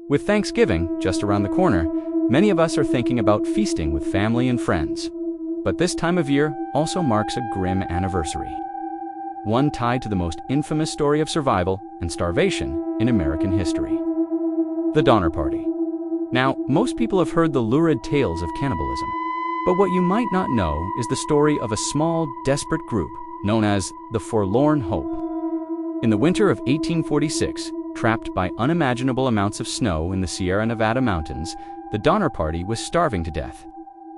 With Thanksgiving just around the corner, many of us are thinking about feasting with family and friends. But this time of year also marks a grim anniversary. One tied to the most infamous story of survival and starvation in American history. The Donner Party. Now, most people have heard the lurid tales of cannibalism, but what you might not know is the story of a small, desperate group known as the Forlorn Hope. In the winter of 1846, trapped by unimaginable amounts of snow in the Sierra Nevada mountains, the Donner Party was starving to death.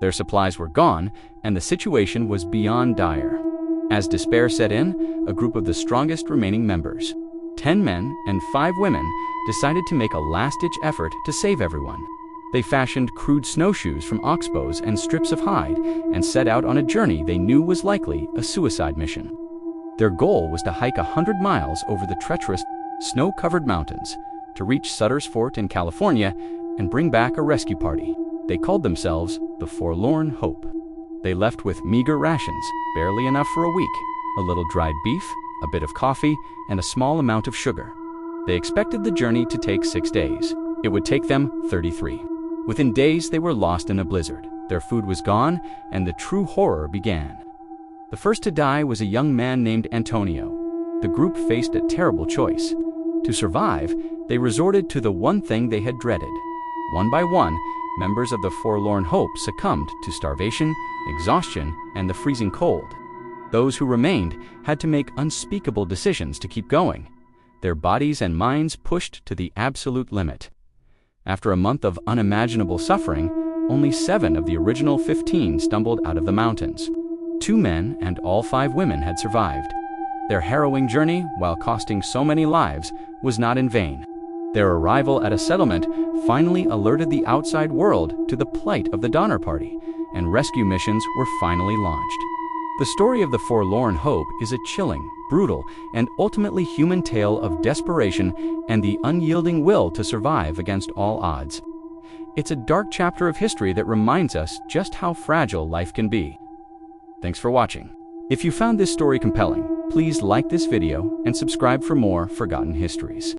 Their supplies were gone, and the situation was beyond dire. As despair set in, a group of the strongest remaining members, 10 men and 5 women, decided to make a last-ditch effort to save everyone. They fashioned crude snowshoes from oxbows and strips of hide and set out on a journey they knew was likely a suicide mission. Their goal was to hike 100 miles over the treacherous, snow-covered mountains to reach Sutter's Fort in California and bring back a rescue party. They called themselves the Forlorn Hope. They left with meager rations, barely enough for a week, a little dried beef, a bit of coffee, and a small amount of sugar. They expected the journey to take 6 days. It would take them 33. Within days, they were lost in a blizzard. Their food was gone, and the true horror began. The first to die was a young man named Antonio. The group faced a terrible choice. To survive, they resorted to the one thing they had dreaded. One by one, members of the Forlorn Hope succumbed to starvation, exhaustion, and the freezing cold. Those who remained had to make unspeakable decisions to keep going, their bodies and minds pushed to the absolute limit. After a month of unimaginable suffering, only 7 of the original 15 stumbled out of the mountains. 2 men and all 5 women had survived. Their harrowing journey, while costing so many lives, was not in vain. Their arrival at a settlement finally alerted the outside world to the plight of the Donner Party, and rescue missions were finally launched. The story of the Forlorn Hope is a chilling, brutal, and ultimately human tale of desperation and the unyielding will to survive against all odds. It's a dark chapter of history that reminds us just how fragile life can be. Thanks for watching. If you found this story compelling, please like this video and subscribe for more forgotten histories.